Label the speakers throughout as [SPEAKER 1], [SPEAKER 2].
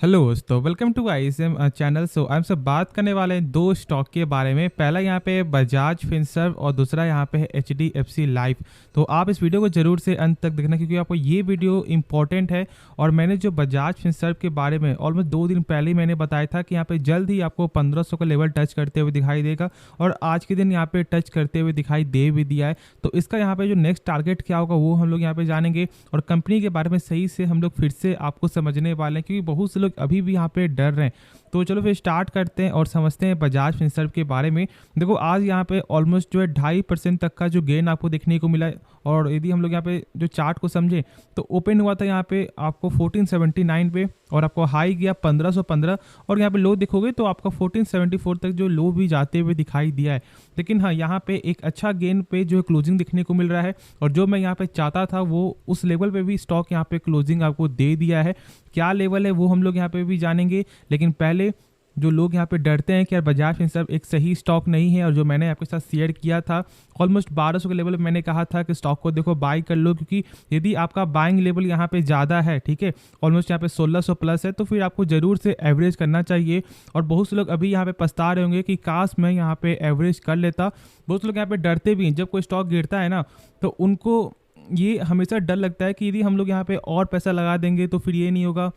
[SPEAKER 1] Hello दोस्तों, welcome to ISM channel. हम सब बात करने वाले हैं दो स्टॉक के बारे में। पहला यहाँ पे बजाज फिनसर्व और दूसरा यहाँ पे है एचडीएफसी लाइफ। तो आप इस वीडियो को जरूर से अंत तक देखना, क्योंकि आपको ये वीडियो इंपॉर्टेंट है। और मैंने जो बजाज फिनसर्व के बारे में ऑलमोस्ट 2 दिन पहले ही मैंने बताया था कि यहाँ पे जल्द ही आपको 1500 का लेवल टच करते हुए दिखाई देगा, और आज के दिन यहाँ पे टच करते हुए दिखाई दे भी दिया है। तो इसका यहाँ पे जो नेक्स्ट टारगेट क्या होगा वो हम लोग यहाँ पे जानेंगे, और कंपनी के बारे में सही से हम लोग फिर से आपको समझने वाले हैं, क्योंकि बहुत से लोग अभी भी यहाँ पे डर रहे हैं। तो चलो फिर स्टार्ट करते हैं और समझते हैं बजाज फिनसर्व के बारे में। देखो, आज यहाँ पे ऑलमोस्ट जो है 2.5% तक का जो गेन आपको देखने को मिला है। और यदि हम लोग यहाँ पे जो चार्ट को समझे तो ओपन हुआ था यहाँ पे आपको 1479 पे, और आपको हाई गया 1515, और यहाँ पे लो देखोगे तो आपका 1474 तक जो लो भी जाते हुए दिखाई दिया है। लेकिन हाँ, यहाँ पे एक अच्छा गेन पे जो है क्लोजिंग देखने को मिल रहा है, और जो मैं यहाँ पे चाहता था वो उस लेवल पे भी स्टॉक यहाँ पे क्लोजिंग आपको दे दिया है। क्या लेवल है वो हम लोग यहाँ पे भी जानेंगे, लेकिन पहले जो लोग यहाँ पे डरते हैं कि यार बजाज फिनसर्व एक सही स्टॉक नहीं है, और जो मैंने आपके साथ शेयर किया था ऑलमोस्ट 1200 के लेवल पे, मैंने कहा था कि स्टॉक को देखो बाई कर लो, क्योंकि यदि आपका बाइंग लेवल यहाँ पे ज़्यादा है, ठीक है, ऑलमोस्ट यहाँ पे 1600 प्लस है, तो फिर आपको जरूर से एवरेज करना चाहिए। और बहुत से लोग अभी यहाँ पे पछता रहे होंगे कि काश मैं यहाँ पे एवरेज कर लेता। बहुत से लोग यहाँ पे डरते भी हैं, जब कोई स्टॉक गिरता है ना तो उनको ये हमेशा डर लगता है कि यदि हम लोग यहाँ पे और पैसा लगा देंगे तो फिर ये नहीं होगा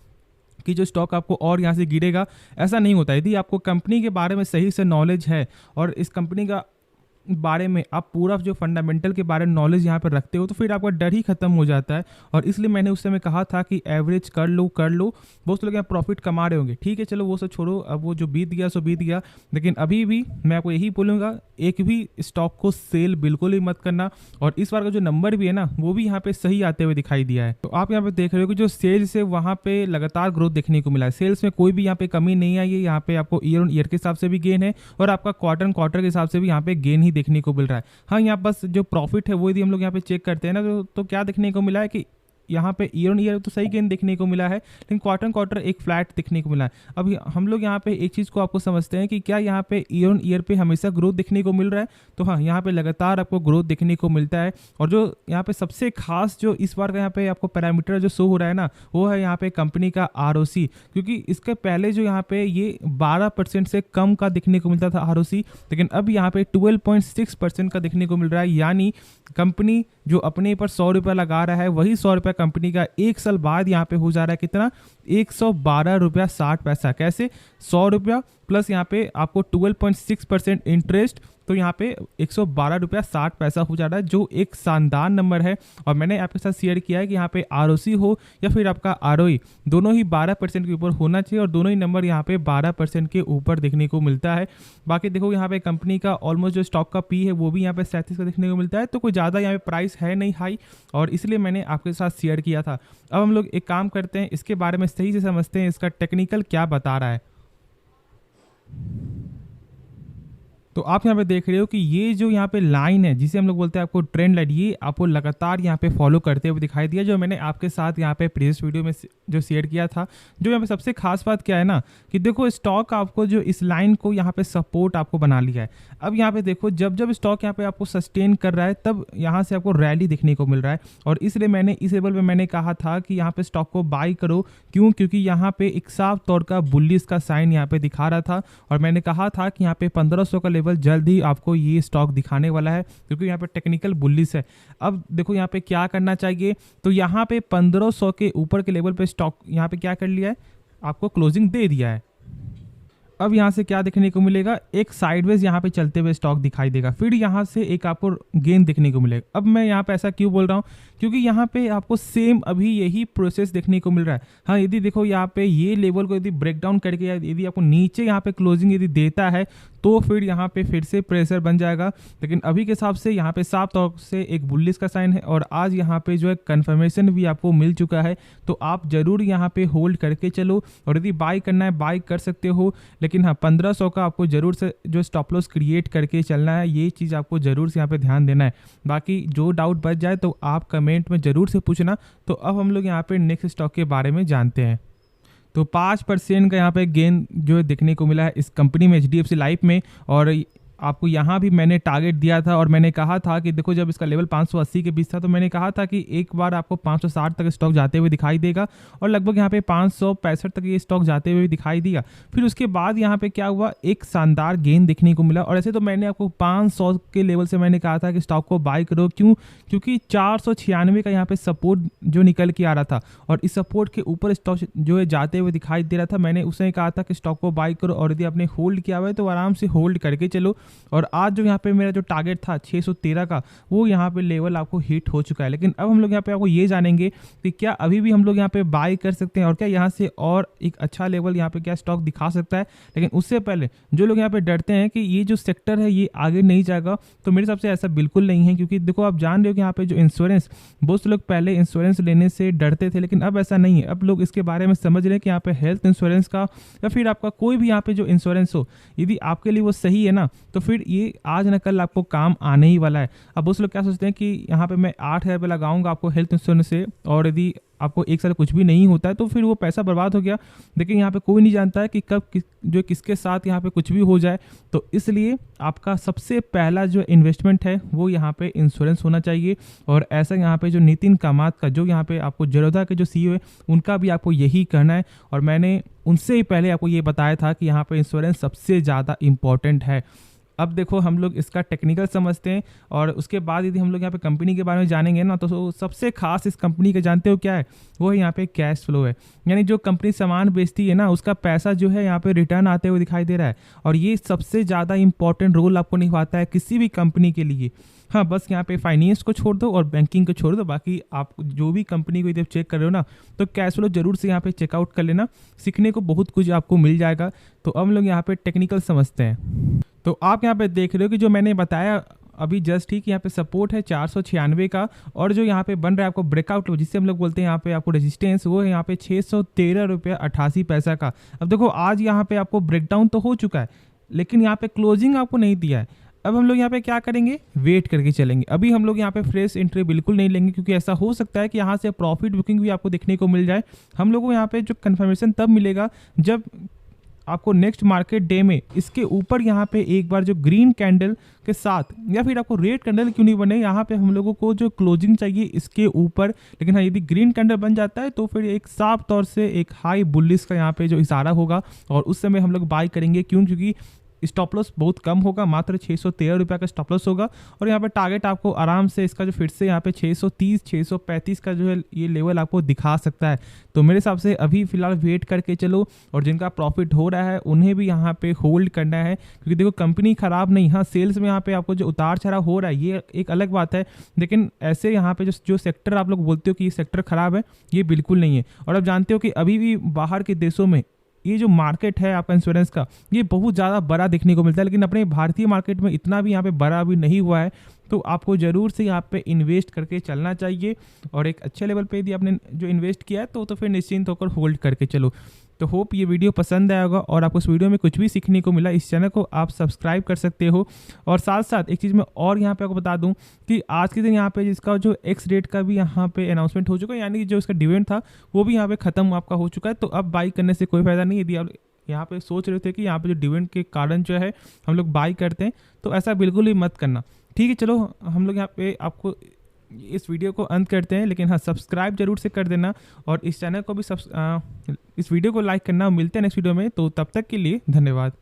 [SPEAKER 1] कि जो स्टॉक आपको और यहाँ से गिरेगा। ऐसा नहीं होता। यदि आपको कंपनी के बारे में सही से नॉलेज है और इस कंपनी का बारे में आप पूरा जो फंडामेंटल के बारे में नॉलेज यहाँ पर रखते हो, तो फिर आपका डर ही खत्म हो जाता है। और इसलिए मैंने उस समय कहा था कि एवरेज कर लो कर लो। बहुत से लोग यहाँ प्रॉफिट कमा रहे होंगे, ठीक है, चलो वो सब छोड़ो, अब वो जो बीत गया सो बीत गया। लेकिन अभी भी मैं आपको यही बोलूँगा, एक भी स्टॉक को सेल बिल्कुल ही मत करना। और इस बार का जो नंबर भी है ना, वो भी यहाँ पे सही आते हुए दिखाई दिया है। तो आप यहाँ पे देख रहे हो कि जो सेल्स है वहाँ पे लगातार ग्रोथ देखने को मिला है। सेल्स में कोई भी यहाँ पे कमी नहीं आई है। यहाँ पे आपको ईयर ऑन ईयर के हिसाब से भी गेन है, और आपका क्वार्टर क्वार्टर के हिसाब से भी यहाँ पे गेन ही देखने को मिल रहा है। हाँ, यहाँ बस जो प्रॉफिट है वो यदि हम लोग यहाँ पे चेक करते हैं ना, तो क्या देखने को मिला है कि यहाँ पे ईयर ऑन ईयर तो सही गेन देखने को मिला है, लेकिन क्वार्टर क्वार्टर एक फ्लैट देखने को मिला है। अब हम लोग यहाँ पे एक चीज़ को आपको समझते हैं कि क्या यहाँ पे ईयर ऑन ईयर पे हमेशा ग्रोथ देखने को मिल रहा है। तो हाँ, यहाँ पे लगातार आपको ग्रोथ देखने को मिलता है। और जो यहाँ पे सबसे खास जो इस बार का यहाँ पे आपको पैरामीटर जो शो हो रहा है ना, वो है यहाँ पे कंपनी का ROC। क्योंकि इसके पहले जो यहाँ पे ये 12% से कम का देखने को मिलता था ROC, लेकिन अब यहाँ पे 12.6% का देखने को मिल रहा है। यानी कंपनी जो अपने पर 100 रुपया लगा रहा है, वही 100 रुपया कंपनी का 1 साल बाद यहाँ पे हो जा रहा है कितना, 112 रुपया 60 पैसा। कैसे? 100 रुपया प्लस यहाँ पे आपको 12.6% इंटरेस्ट, तो यहाँ पे 112 रुपया 60 पैसा हो जा रहा है, जो एक शानदार नंबर है। और मैंने आपके साथ शेयर किया है कि यहाँ पे ROC हो या फिर आपका ROE, दोनों ही 12% के ऊपर होना चाहिए, और दोनों ही नंबर यहाँ पे 12% के ऊपर देखने को मिलता है। बाकी देखो, यहाँ पे कंपनी का ऑलमोस्ट जो स्टॉक का P है वो भी यहाँ पे 37 का देखने को मिलता है। तो कोई ज़्यादा यहाँ पे प्राइस है नहीं हाई, और इसलिए मैंने आपके साथ शेयर किया था। अब हम लोग एक काम करते हैं, इसके बारे में सही से समझते हैं इसका टेक्निकल क्या बता रहा है। तो आप यहाँ पे देख रहे हो कि ये जो यहाँ पे लाइन है, जिसे हम लोग बोलते हैं आपको ट्रेंड लाइन, ये आपको लगातार यहाँ पे फॉलो करते हुए दिखाई दिया, जो मैंने आपके साथ यहाँ पे प्रीवियस वीडियो में जो शेयर किया था। जो यहाँ पे सबसे खास बात क्या है ना, कि देखो स्टॉक आपको जो इस लाइन को यहाँ पे सपोर्ट आपको बना लिया है। अब यहाँ पे देखो, जब जब स्टॉक यहाँ पे आपको सस्टेन कर रहा है, तब यहाँ से आपको रैली देखने को मिल रहा है। और इसलिए मैंने इस लेवल पे मैंने कहा था कि यहाँ पे स्टॉक को बाई करो। क्यों? क्योंकि यहाँ पे एक साफ तौर का बुलिश का साइन यहाँ पे दिखा रहा था, और मैंने कहा था कि यहाँ पे 1500 का जल्द ही आपको ये स्टॉक दिखाने वाला है, क्योंकि यहाँ पे टेक्निकल बुलिश है। अब देखो यहाँ पे क्या करना चाहिए, तो यहाँ पे 1500 के ऊपर के लेवल पे स्टॉक यहाँ पे क्या कर लिया है, आपको क्लोजिंग दे दिया है। अब यहाँ से क्या देखने को मिलेगा, एक साइडवेज यहाँ पे चलते हुए स्टॉक दिखाई देगा, फिर यहाँ से एक आपको गेन देखने को मिलेगा। अब मैं यहाँ पे ऐसा क्यों बोल रहा हूँ, क्योंकि यहाँ पे आपको सेम अभी यही प्रोसेस देखने को मिल रहा है। हाँ, यदि देखो यहाँ पे ये लेवल को यदि ब्रेक डाउन करके यदि आपको नीचे यहाँ पे क्लोजिंग यदि देता है, तो फिर यहाँ पे फिर से प्रेशर बन जाएगा। लेकिन अभी के हिसाब से यहाँ पे साफ तौर से एक बुलिश का साइन है, और आज यहाँ पे जो है कंफर्मेशन भी आपको मिल चुका है। तो आप जरूर यहाँ पे होल्ड करके चलो, और यदि बाई करना है बाई कर सकते हो। लेकिन हाँ, 1500 का आपको जरूर से जो स्टॉप लॉस क्रिएट करके चलना है, ये चीज़ आपको जरूर से यहाँ पे ध्यान देना है। बाकी जो डाउट बच जाए तो आप कमेंट में जरूर से पूछना। तो अब हम लोग यहाँ पे नेक्स्ट स्टॉक के बारे में जानते हैं। तो 5% का यहाँ पे गेन जो है देखने को मिला है इस कंपनी में, एचडीएफसी लाइफ में। और आपको यहाँ भी मैंने टारगेट दिया था और मैंने कहा था कि देखो जब इसका लेवल 580 के बीच था तो मैंने कहा था कि एक बार आपको 560 तक स्टॉक जाते हुए दिखाई देगा और लगभग यहाँ पे 565 तक ये स्टॉक जाते हुए दिखाई दिया। फिर उसके बाद यहाँ पे क्या हुआ, एक शानदार गेन देखने को मिला। और ऐसे तो मैंने आपको 500 के लेवल से मैंने कहा था कि स्टॉक को बाय करो, क्यों, क्योंकि 496 का यहाँ पे सपोर्ट जो निकल के आ रहा था और इस सपोर्ट के ऊपर स्टॉक जो है जाते हुए दिखाई दे रहा था। मैंने उसने कहा था कि स्टॉक को बाय करो और यदि आपने होल्ड किया हुआ है तो आराम से होल्ड करके चलो। और आज जो यहाँ पे मेरा जो टारगेट था 613 का, वो यहाँ पे लेवल आपको हिट हो चुका है। लेकिन अब हम लोग यहाँ पे आपको ये जानेंगे कि क्या अभी भी हम लोग यहाँ पे बाय कर सकते हैं और क्या यहाँ से और एक अच्छा लेवल यहाँ पे क्या स्टॉक दिखा सकता है। लेकिन उससे पहले जो लोग यहाँ पे डरते हैं कि ये जो सेक्टर है ये आगे नहीं जाएगा, तो मेरे हिसाब से ऐसा बिल्कुल नहीं है। क्योंकि देखो आप जान रहे हो कि यहाँ पे जो इंश्योरेंस, बहुत से लोग पहले इंश्योरेंस लेने से डरते थे, लेकिन अब ऐसा नहीं है। अब लोग इसके बारे में समझ रहे हैं कि यहाँ पे हेल्थ इंश्योरेंस का या फिर आपका कोई भी यहाँ पे जो इंश्योरेंस हो, यदि आपके लिए वो सही है ना, तो फिर ये आज न कल आपको काम आने ही वाला है। अब बहुत से लोग क्या सोचते हैं कि यहाँ पे मैं 8,000 रुपये लगाऊंगा आपको हेल्थ इंश्योरेंस से और यदि आपको एक साल कुछ भी नहीं होता है तो फिर वो पैसा बर्बाद हो गया। लेकिन यहाँ पे कोई नहीं जानता है कि कब जो किसके साथ यहाँ पे कुछ भी हो जाए। तो इसलिए आपका सबसे पहला जो इन्वेस्टमेंट है वो यहाँ पे इंश्योरेंस होना चाहिए। और ऐसा यहाँ पे जो नितिन कामत का, जो यहाँ पे आपको जेरोधा के जो CEO है, उनका भी आपको यही करना है। और मैंने उनसे ही पहले आपको ये बताया था कि यहाँ पे इंश्योरेंस सबसे ज़्यादा इम्पॉर्टेंट है। अब देखो हम लोग इसका टेक्निकल समझते हैं और उसके बाद यदि हम लोग यहाँ पे कंपनी के बारे में जानेंगे ना, तो सबसे खास इस कंपनी का जानते हो क्या है, वो है यहाँ पे कैश फ्लो है। यानी जो कंपनी सामान बेचती है ना, उसका पैसा जो है यहाँ पे रिटर्न आते हुए दिखाई दे रहा है। और ये सबसे ज़्यादा इंपॉर्टेंट रोल आपको निभाता है किसी भी कंपनी के लिए। हाँ, बस यहाँ पे फाइनेंस को छोड़ दो और बैंकिंग को छोड़ दो, बाकी आप जो भी कंपनी को जब चेक कर रहे हो ना, तो कैश फ्लो जरूर से यहाँ पे चेकआउट कर लेना, सीखने को बहुत कुछ आपको मिल जाएगा। तो अब हम लोग यहाँ पे टेक्निकल समझते हैं। तो आप यहाँ पे देख रहे हो कि जो मैंने बताया अभी जस्ट ही कि यहाँ पे सपोर्ट है 496 का और जो यहाँ पे बन रहा है आपको ब्रेकआउट लो, जिससे हम लोग बोलते हैं यहाँ पे आपको रेजिस्टेंस, वो है यहाँ पे 613 रुपये 88 पैसा का। अब देखो आज यहाँ पे आपको ब्रेकडाउन तो हो चुका है, लेकिन यहाँ पे क्लोजिंग आपको नहीं दिया है। अब हम लोग यहाँ पे क्या करेंगे, वेट करके चलेंगे। अभी हम लोग यहाँ पे फ्रेश एंट्री बिल्कुल नहीं लेंगे, क्योंकि ऐसा हो सकता है कि यहाँ से प्रॉफिट बुकिंग भी आपको देखने को मिल जाए। हम लोग को यहाँ पे जो कन्फर्मेशन तब मिलेगा जब आपको नेक्स्ट मार्केट डे में इसके ऊपर यहाँ पे एक बार जो ग्रीन कैंडल के साथ, या फिर आपको रेड कैंडल क्यों नहीं बने, यहाँ पे हम लोगों को जो क्लोजिंग चाहिए इसके ऊपर। लेकिन हाँ, यदि ग्रीन कैंडल बन जाता है तो फिर एक साफ तौर से एक हाई बुलिश का यहाँ पे जो इशारा होगा और उस समय हम लोग बाय करेंगे। क्यों, क्योंकि स्टॉप लॉस बहुत कम होगा, मात्र 613 रुपये का स्टॉप लॉस होगा। और यहाँ पे टारगेट आपको आराम से इसका जो फिर से यहाँ पे 630 635 का जो है ये लेवल आपको दिखा सकता है। तो मेरे हिसाब से अभी फिलहाल वेट करके चलो, और जिनका प्रॉफिट हो रहा है उन्हें भी यहाँ पे होल्ड करना है, क्योंकि देखो कंपनी खराब नहीं, हाँ सेल्स में यहाँ पे आपको जो उतार चढ़ाव हो रहा है ये एक अलग बात है, लेकिन ऐसे यहाँ पे जो सेक्टर आप लोग बोलते हो कि ये सेक्टर खराब है, ये बिल्कुल नहीं है। और आप जानते हो कि अभी भी बाहर के देशों में ये जो मार्केट है आपका इंश्योरेंस का, ये बहुत ज़्यादा बड़ा देखने को मिलता है, लेकिन अपने भारतीय मार्केट में इतना भी यहाँ पे बड़ा अभी नहीं हुआ है। तो आपको ज़रूर से यहाँ पे इन्वेस्ट करके चलना चाहिए, और एक अच्छे लेवल पे यदि आपने जो इन्वेस्ट किया है तो फिर निश्चिंत होकर होल्ड करके चलो। तो होप ये वीडियो पसंद आया होगा और आपको इस वीडियो में कुछ भी सीखने को मिला। इस चैनल को आप सब्सक्राइब कर सकते हो। और साथ साथ एक चीज़ मैं और यहाँ पे आपको बता दूँ कि आज के दिन यहाँ पे जिसका जो एक्स रेट का भी यहाँ पे अनाउंसमेंट हो चुका है, यानी कि जो इसका डिविडेंड था वो भी यहाँ पे ख़त्म आपका हो चुका है। तो अब बाई करने से कोई फ़ायदा नहीं। यदि आप यहाँ पे सोच रहे थे कि यहाँ पे जो डिविडेंड के कारण जो है हम लोग बाई करते हैं, तो ऐसा बिल्कुल ही मत करना। ठीक है, चलो हम लोग यहाँ पे आपको इस वीडियो को अंत करते हैं, लेकिन हाँ सब्सक्राइब जरूर से कर देना और इस चैनल को भी इस वीडियो को लाइक करना। मिलते हैं नेक्स्ट वीडियो में, तो तब तक के लिए धन्यवाद।